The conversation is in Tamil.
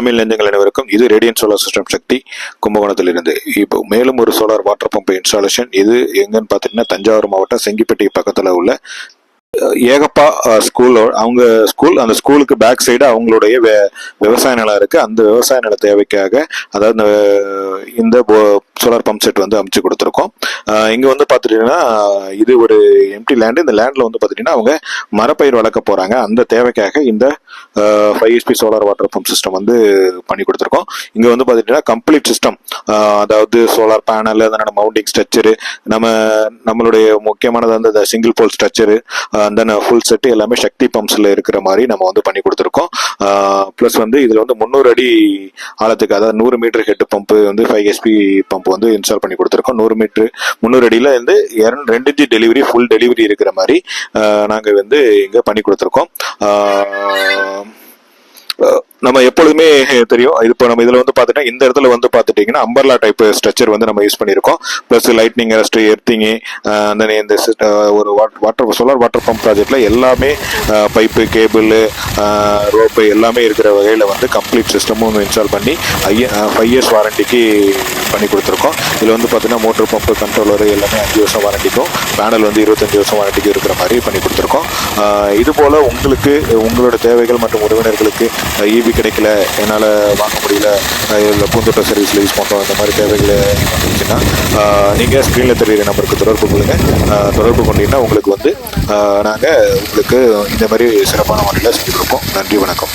தமிழ் நெஞ்சங்கள் அனைவருக்கும் இது ரேடியன்ட் சோலார் சிஸ்டம் சக்தி கும்பகோணத்திலிருந்து. இப்போ மேலும் ஒரு சோலார் வாட்டர் பம்ப் இன்ஸ்டாலேஷன். இது எங்கன்னு பார்த்தீங்கன்னா தஞ்சாவூர் மாவட்டம் செங்கிப்பட்டி பக்கத்தில் உள்ள ஏகப்பா ஸ்கூல். அவங்க அந்த ஸ்கூலுக்கு பேக் சைடு அவங்களுடைய விவசாய நிலம் இருக்கு. அந்த விவசாய நில தேவைக்காக அதாவது இந்த சோலார் பம்ப் செட் வந்து அமைச்சு கொடுத்துருக்கோம். இங்க வந்து பார்த்துட்டீங்கன்னா இது ஒரு எம்டி லேண்டு. இந்த லேண்ட்ல வந்து பார்த்துட்டீங்கன்னா அவங்க மரப்பயிர் வளர்க்க போறாங்க. அந்த தேவைக்காக இந்த 5 HP solar water pump system வந்து பண்ணி கொடுத்துருக்கோம். இங்க வந்து பார்த்துட்டீங்கன்னா கம்ப்ளீட் சிஸ்டம், அதாவது சோலார் பேனல், அதனோட மவுண்டிங் ஸ்ட்ரக்சரு, நம்மளுடைய முக்கியமானது வந்து இந்த சிங்கிள் போல் ஸ்ட்ரக்சரு, அந்த ஃபுல் செட் எல்லாமே சக்தி பம்ப்ஸ்ல இருக்கிற மாதிரி நம்ம வந்து பண்ணி கொடுத்துருக்கோம். பிளஸ் வந்து இதுல வந்து 300 அடி ஆழத்துக்கு, அதாவது 100 மீட்டர் ஹெட் பம்ப் வந்து 5 HP பம்ப் வந்து இன்ஸ்டால் பண்ணி கொடுத்துருக்கோம். 300 அடியில இருந்து 2 இன்ச் டெலிவரி, ஃபுல் டெலிவரி இருக்கிற மாதிரி நாங்க வந்து இங்க பண்ணி கொடுத்துருக்கோம். நம்ம எப்பொழுதுமே தெரியும், இப்போ நம்ம இதுல வந்து பாத்துட்டா இந்த இடத்துல வந்து பாத்துட்டீங்கன்னா அம்பர்லா டைப் ஸ்ட்ரக்சர் வந்து நம்ம யூஸ் பண்ணியிருக்கோம். பிளஸ் லைட்னிங் அரெஸ்ட், எர்த்திங், இந்த ஒரு சோலார் வாட்டர் பம்ப் ப்ராஜெக்ட்ல எல்லாமே பைப்பு, கேபிள், ரோப்பு எல்லாமே இருக்கிற வகையில வந்து கம்ப்ளீட் சிஸ்டமும் இன்ஸ்டால் பண்ணி 5 இயர்ஸ் வாரண்டிக்கு பண்ணி கொடுத்துருக்கோம். இதுல வந்து பாத்தீங்கன்னா மோட்டர் பம்ப், கண்ட்ரோலர் எல்லாமே 5 வருஷம் வாரண்டிக்கும், பேனல் வந்து 25 வருஷம் வாரண்டிக்கும் இருக்கிற மாதிரி பண்ணி கொடுத்துருக்கோம். இது போல உங்களுக்கு உங்களோட தேவைகள் மற்றும் உறவினர்களுக்கு ஈவி கிடைக்கல, என்னால் வாங்க முடியல, இல்லை பூந்தோட்ட சர்வீஸில் யூஸ் பண்ணுறோம், இந்த மாதிரி தேவைகளை வந்துச்சுன்னா நீங்கள் ஸ்க்ரீனில் தெரிகிற நம்பருக்கு தொடர்பு கொள்ளுங்கள். தொடர்பு கொண்டீங்கன்னா உங்களுக்கு வந்து நாங்கள் உங்களுக்கு இந்த மாதிரி சிறப்பான முறையில் செஞ்சு கொடுப்போம். நன்றி, வணக்கம்.